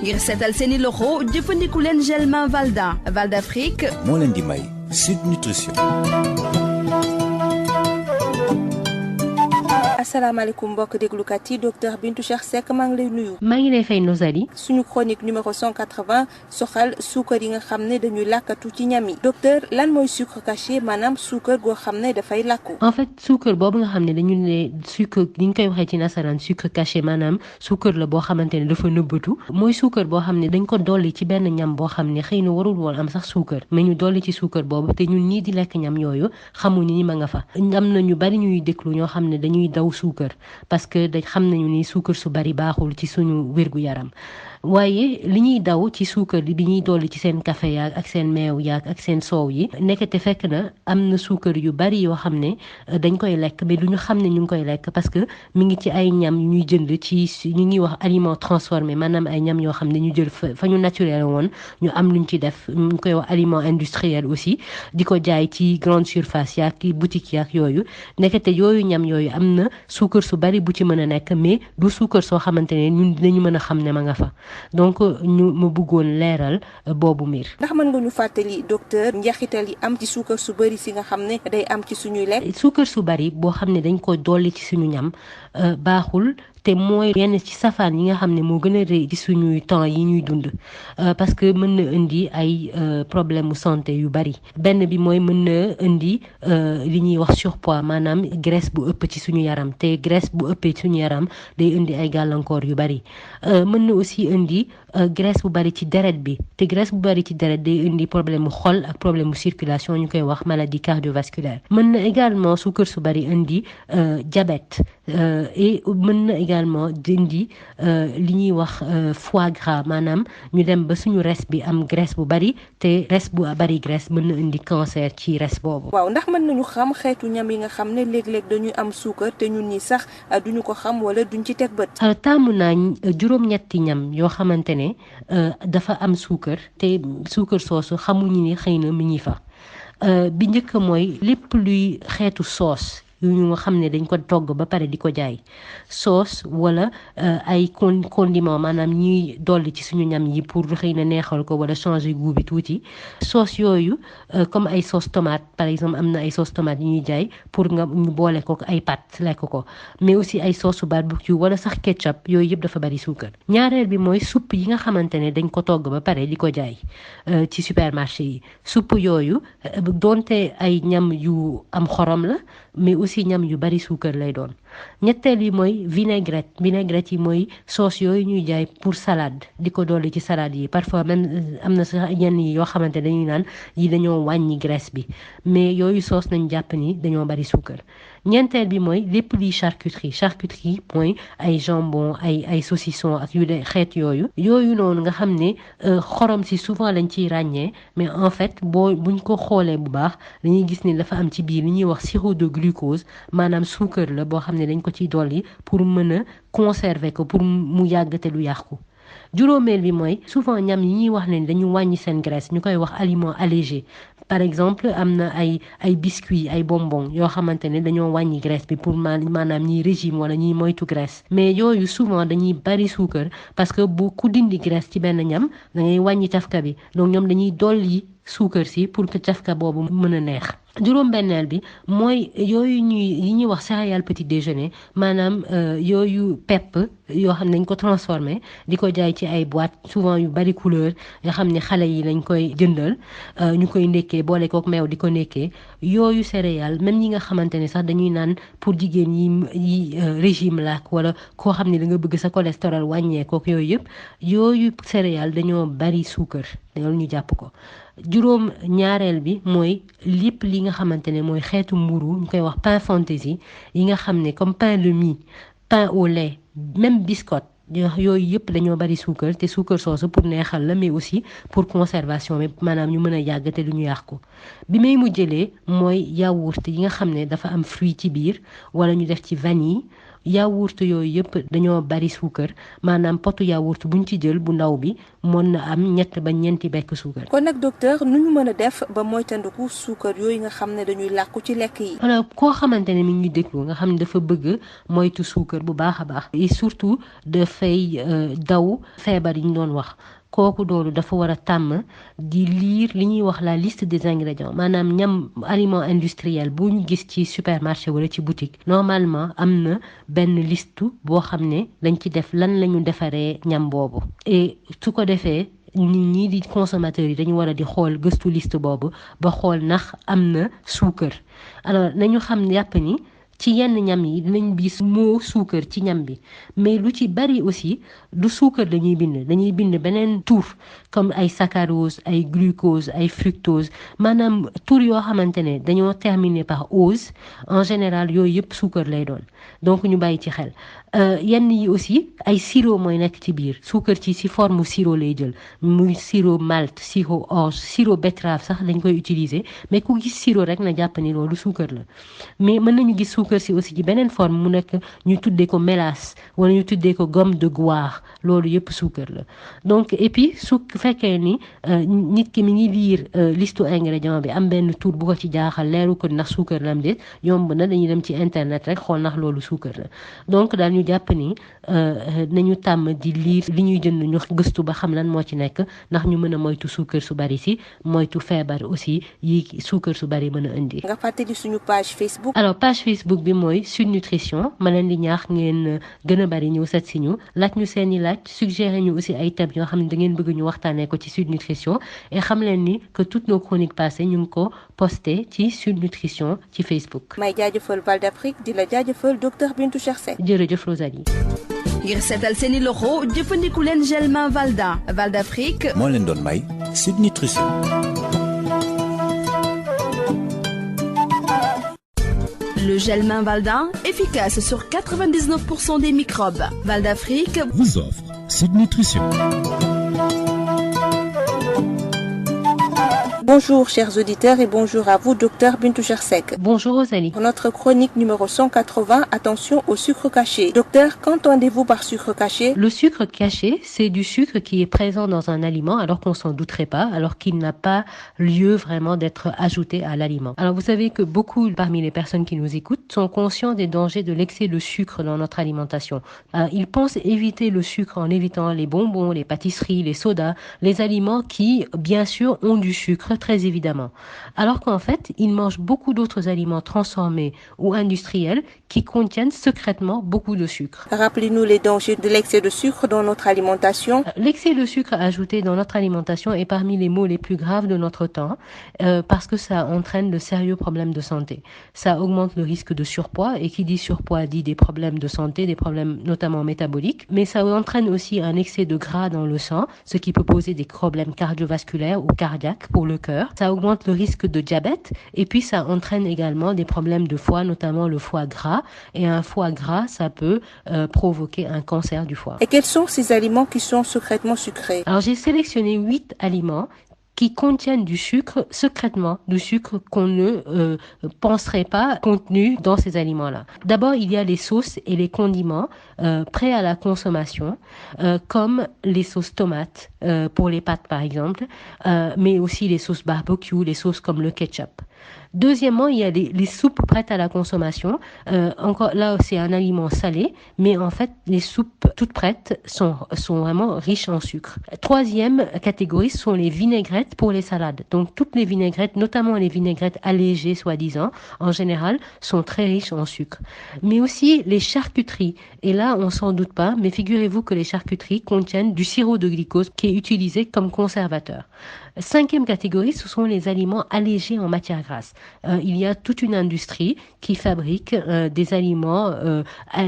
ngir seetal seeni loxo jëfandiku leen gel main Valda Val d'Afrique moo leen di may Sud Nutrition. asalaamaaleykum mbokk déglukat yi docteur Bintou Cheikh Seck maa ngi lay nuyu. maa ngi lay fay Nozali. suñu chronique numéro 180 soxal suukar yi nga xam ne dañuy làkkatu ci ñam yi. docteur lan mooy sucre caché maanaam suukar goo xam ne dafay làkku. en fait suukar boobu nga xam ne dañu ne sucre ni ñu koy waxee ci nasaraan sucre caché maanaam suukar la boo xamante ne dafa nëbbatu mooy suukar boo xam ne dañ ko dolli ci benn ñam boo xam ne xëy na warul woon am sax suukar mais ñu dolli ci suukar boobu te ñun ñii di lekk ñam yooyu xamuñu ni ma nga fa. am na ñu bari ñuy déglu ñoo xam ne dañuy daw suukar parce que dañ xam nañu ni suukar su bari baaxul ci suñu wérgu yaram waaye li ñuy daw ci suukar bi ñuy dolli ci seen café yaag ak seen meew yaag ak seen soow yi nekkate fekk na am na suukar yu bari yoo xam ne dañ koy lekk mais du ñu xam ne ñu ngi koy lekk parce que mi ngi ci ay ñam yu ñuy jënd ci ñu ngi wax aliment transformé maanaam ay ñam yoo xam ne ñu jël fa ñu naturel woon ñu am luñ ci def ñu koy wax aliment industriel aussi di ko jaay ci grande surface yaag ci boutique yaag yooyu nekkate yooyu ñam yooyu am na suukar su bari bu ci mën a nekk mais du suukar soo xamante ne ñun dinañu mën a xam ne ma nga fa donc ñu ma bëggoon leeral boobu mbir. ndax mën nga ñu fàttali docteur njeexital yi am ci suukar su bari si nga xam ne day am ci suñuy lekk. suukar su bari boo xam ne dañ ko dolli ci suñu ñam baaxul te mooy yenn ci safaan yi nga xam ne moo gën a rëy ci suñuy temps yi ñuy dund parce que mën na indi ay problème mu santé yu bari benn bi mooy mën na indi li ñuy wax surpoids maanaam graisse bu ëpp ci suñu yaram te graisse bu ëppee ci suñu yaram day indi ay gàllankoor yu bari mën na aussi indi graisse bu bari ci deret bi te graisse bu bari ci deret day indi problème mu xol ak problème mu circulation ñu koy wax maladie cardiovasculaire mën na également suukar su bari indi diabète et mën na également dindi li ñuy wax foie gras maanaam ñu dem ba suñu res bi am graisse bu bari te res bu bari graisse mën na indi cancer ci res boobu. waaw ndax mën nañu xam xeetu ñam yi nga xam ne léeg-léeg dañuy am suukar te ñun ñi sax duñu ko xam wala duñ ci teg bët. taamu naa juróom-ñetti ñam yoo xamante ne dafa am suukar te suukar soosu xamuñu ni xëy na mi ngi fa bi njëkk mooy lépp luy xeetu soos. yu ñu nga xam ne dañ ko togg ba pare di ko jaay sauce wala ay condiment maanaam ñuy dolli ci suñu ñam yi pour xëy na neexal ko wala changer goût bi tuuti sauce yooyu comme ay sauce tomate par exemple am na ay sauce tomate yu ñuy jaay pour nga ñu boole ko ay pâtes lekk ko mais aussi ay sauce barbecue wala sax ketchup yooyu yëpp dafa bari suukar. ñaareel bi mooy soupe yi nga xamante ne dañ ko togg ba pare di ko jaay ci supermarché yi soupe yooyu donte ay ñam yu am xorom la mais aussi ñam yu bari suukar lay doon. ñetteel yi mooy vinaigrette yi mooy sauce yooyu ñuy jaay pour salade di ko dolli ci salade yi parfois même am na sax yenn yi yoo xamante dañuy naan yi dañoo wàññi graisse bi mais yooyu sauce nañ jàpp ni dañoo bari suukar. ñeenteel bi mooy lépp liy charcuterie mooy ay jambon ay saucisson ak yu de xeet yooyu noonu nga xam ne xorom si souvent lañ ciy ràññee mais en fait buñ ko xoolee bu baax dañuy gis ni dafa am ci biir li ñuy wax sirop de glucose maanaam suukar la boo xam ne dañ ko ciy dolli pour mën a conserver ko pour mu yàgg te du yàqu. juróomeel bi mooy souvent ñam yi ñuy wax ne dañu wàññi seen graisse ñu koy wax aliment allégé par exemple am na ay biscuits ay bonbons yoo xamante ne dañoo wàññi graisse bi pour maanaam ñiy régime wala ñiy moytu graisse mais yooyu souvent dañuy bari suukar parce que bu ku dindi graisse ci benn ñam da ngay wàññi cafka bi donc ñoom dañuy dolli suukar si pour que cafka boobu mën a neex. juróom-benneel bi mooy yooyu yi ñuy wax céréales petit déjeuner maanaam yooyu pepp yoo xam ne dañ ko transformé di ko jaay ci ay boîte souvent yu bari couleur nga xam ne xale yi lañ koy jëndal ñu koy ndekkee boole kook meew di ko nekkee yooyu céréales même ñi nga xamante ne sax dañuy naan pour jigéen yi régime laak wala koo xam ne da nga bëgg sa cholestérol wàññeekook yooyu yëpp yooyu céréales dañoo bari suukar loolu ñu jàpp ko. juróom ñaareel bi mooy lépp li nga xamante ne mooy xeetu mburu ñu koy wax pain fantaisie yi nga xam ne comme pain de mie pain au lait même biscotte yooyu yëpp dañoo bari suukar te suukar soosu pour neexal la mais aussi pour conservation bi maanaam ñu mën a yàgg te du ñu yàq ko bi may mujjëlee mooy yaourt yi nga xam ne dafa am fruit ci biir wala ñu def ci vanille yaourt yooyu yëpp dañoo bari suukar maanaam potu yaourt buñ ci jël bu ndaw bi mën na am 3 ba 4 bekk suukar. kon nag docteur nu ñu mën a def ba moytandiku suukar yooyu nga xam ne dañuy làkku ci lekk yi. alors koo xamante ne mi ngi déglu nga xam ne dafa bëgg moytu suukar bu baax a baax et surtout dafay daw feebar yi ñu doon wax. kooku doolu dafa war a tàmm di lire li ñuy wax la liste des ingrédients maanaam ñam aliment industriel bu ñu gis ci supermarché wala ci boutique normalement am na benn liste boo xam ne dañ ci def lan la ñu defaree ñam boobu et su ko defee nit ñi di consommateurs yi dañu war a di xool gëstu liste boobu ba xool ndax am na suukar alors nañu xam yàpp ni ci yenn ñam yi dinañ bis moo suukar ci ñam bi mais lu ci bari aussi du suukar dañuy bind beneen tur comme ay saccharose ay glucose ay fructose maanaam tur yoo xamante ne dañoo terminé par ose en général yooyu yëpp suukar lay doon donc ñu bàyyi ci xel yenn yi aussi ay sirop mooy nekk ci biir suukar ci forme sirop lay jël muy sirop malt sirop orge sirop betterave sax dañ koy utiliser mais ku gis sirop rek na jàpp ni loolu suukar la mais mën nañu gis suukar si aussi ci beneen forme mu nekk ñu tuddee ko mélasse wala ñu tuddee ko gomme de goire loolu yëpp suukar la donc et puis su fekkee ni nit ki mi ngi lire liste ingrédients bi am benn tur bu ko ci jaaxal leeru ko ndax suukar la am déet yomb na dañuy dem ci internet rek xool ndax loolu suukar la donc daal ñu jàpp ni nañu tàmm di lire li ñuy jënd ñu gëstu ba xam lan moo ci nekk ndax ñu mën a moytu suukar su bari si moytu feebar aussi yi suukar su bari mën a indi. nga fàttali suñu page Facebook. alors page Facebook bi mooy Sud Nutrition ma leen di ñaax ngeen gën a bari ñëw seet si ñu laaj ñu seeni laaj suggéré ñu aussi ay thèmes yoo xam ne da ngeen bëgg ñu waxtaanee ko ci Sud Nutrition et xam leen ni que toutes nos chroniques passées ñu ngi ko posté ci Sud Nutrition ci Facebook. may jaajëfal Val d'Afrique di la jaajëfal docteur Bintou Cheikh Seck. jërëjëf Rosalie. ngir seetal seeni loxo jëfandiku leen gel main Valda Val d'Afrique moo leen doon may Sud Nutrition. Le gel main Valda, efficace sur 99% des microbes. Val d'Afrique vous offre Sud Nutrition. Bonjour chers auditeurs et bonjour à vous docteur Bintou Cheikh Seck. Bonjour Rosalie. Pour notre chronique numéro 180, attention au sucre caché. Docteur, qu'entendez-vous par sucre caché? Le sucre caché, c'est du sucre qui est présent dans un aliment alors qu'on s'en douterait pas, alors qu'il n'a pas lieu vraiment d'être ajouté à l'aliment. Alors vous savez que beaucoup parmi les personnes qui nous écoutent sont conscients des dangers de l'excès de sucre dans notre alimentation. Ils pensent éviter le sucre en évitant les bonbons, les pâtisseries, les sodas, les aliments qui, bien sûr, ont du sucre, très évidemment. Alors qu'en fait, ils mangent beaucoup d'autres aliments transformés ou industriels qui contiennent secrètement beaucoup de sucre. Rappelez-nous les dangers de l'excès de sucre dans notre alimentation. L'excès de sucre ajouté dans notre alimentation est parmi les maux les plus graves de notre temps parce que ça entraîne de sérieux problèmes de santé. Ça augmente le risque de surpoids et qui dit surpoids dit des problèmes de santé, des problèmes notamment métaboliques, mais ça entraîne aussi un excès de gras dans le sang, ce qui peut poser des problèmes cardiovasculaires ou cardiaques pour le cœur. Ça augmente le risque de diabète et puis ça entraîne également des problèmes de foie, notamment le foie gras. Et un foie gras, ça peut provoquer un cancer du foie. Et quels sont ces aliments qui sont secrètement sucrés? Alors j'ai sélectionné 8 aliments qui contiennent du sucre secrètement, du sucre qu'on ne penserait pas contenu dans ces aliments-là. D'abord, il y a les sauces et les condiments prêts à la consommation, comme les sauces tomates pour les pâtes par exemple, mais aussi les sauces barbecue, les sauces comme le ketchup. Deuxièmement, il y a les soupes prêtes à la consommation. Encore là, c'est un aliment salé, mais en fait, les soupes toutes prêtes sont vraiment riches en sucre. Troisième catégorie, ce sont les vinaigrettes pour les salades. Donc, toutes les vinaigrettes, notamment les vinaigrettes allégées, soi-disant, en général, sont très riches en sucre. Mais aussi les charcuteries. Et là, on s'en doute pas, mais figurez-vous que les charcuteries contiennent du sirop de glucose qui est utilisé comme conservateur. Cinquième catégorie, ce sont les aliments allégés en matière grasse. Il y a toute une industrie qui fabrique des aliments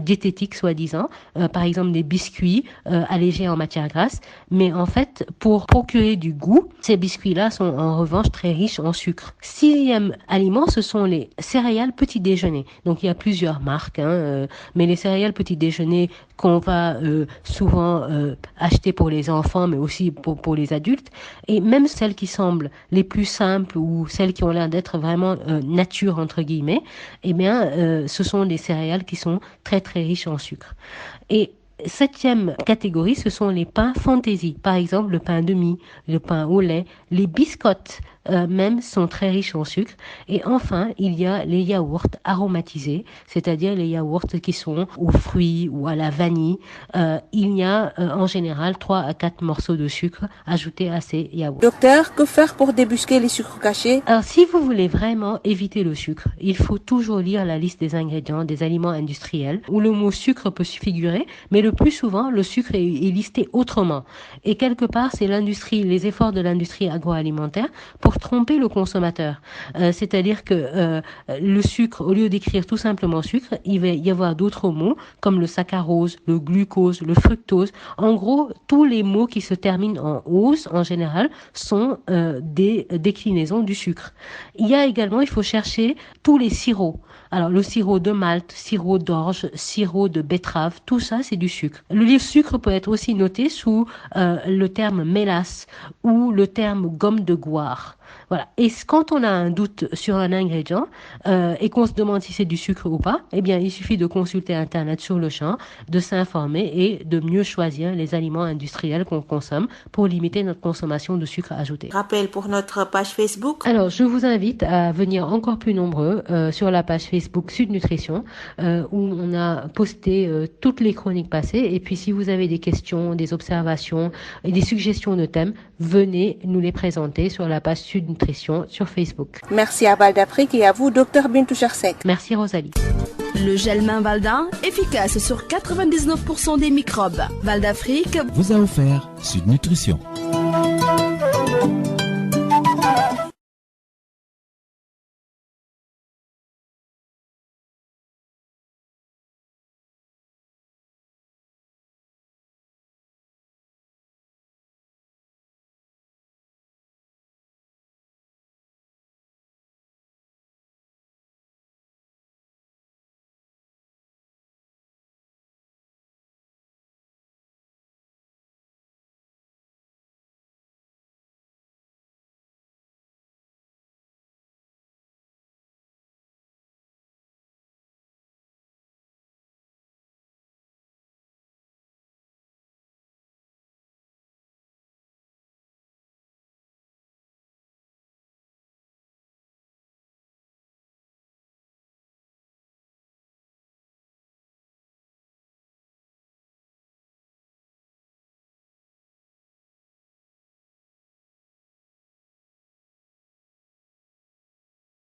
diététiques soi-disant, par exemple des biscuits allégés en matière grasse, mais en fait, pour procurer du goût, ces biscuits-là sont en revanche très riches en sucre. Sixième aliment, ce sont les céréales petit déjeuner. Donc il y a plusieurs marques, mais les céréales petit déjeuner qu'on va souvent acheter pour les enfants, mais aussi pour les adultes. Et même celles qui semblent les plus simples ou celles qui ont l'air d'être vraiment nature, entre guillemets, eh bien, ce sont des céréales qui sont très, très riches en sucre. Et septième catégorie, ce sont les pains fantaisie. Par exemple, le pain de mie, le pain au lait, les biscottes même sont très riches en sucre. Et enfin, il y a les yaourts aromatisés, c'est-à-dire les yaourts qui sont aux fruits ou à la vanille. Il y a en général 3 à 4 morceaux de sucre ajoutés à ces yaourts. Docteur, que faire pour débusquer les sucres cachés? Alors, si vous voulez vraiment éviter le sucre, il faut toujours lire la liste des ingrédients des aliments industriels où le mot sucre peut figurer, mais le plus souvent, le sucre est listé autrement. Et quelque part, c'est l'industrie, les efforts de l'industrie agroalimentaire pour tromper le consommateur. C'est-à-dire que le sucre, au lieu d'écrire tout simplement sucre, il va y avoir d'autres mots comme le saccharose, le glucose, le fructose. En gros, tous les mots qui se terminent en ose, en général, sont des déclinaisons du sucre. Il y a également, il faut chercher tous les sirops. Alors, le sirop de malt, sirop d'orge, sirop de betterave, tout ça, c'est du sucre. Le sucre peut être aussi noté sous le terme mélasse ou le terme gomme de goire. Voilà. Et quand on a un doute sur un ingrédient et qu'on se demande si c'est du sucre ou pas, eh bien, il suffit de consulter Internet sur le champ, de s'informer et de mieux choisir les aliments industriels qu'on consomme pour limiter notre consommation de sucre ajouté. Rappel pour notre page Facebook. Alors, je vous invite à venir encore plus nombreux sur la page Facebook Sud Nutrition où on a posté toutes les chroniques passées. Et puis, si vous avez des questions, des observations et des suggestions de thèmes, venez nous les présenter sur la page Sud Nutrition sur Facebook. Merci à Valdafrique et à vous, Dr Bintou Chersek. Merci Rosalie. Le gel main Valda, efficace sur 99% des microbes. Valdafrique vous a offert Sud Nutrition.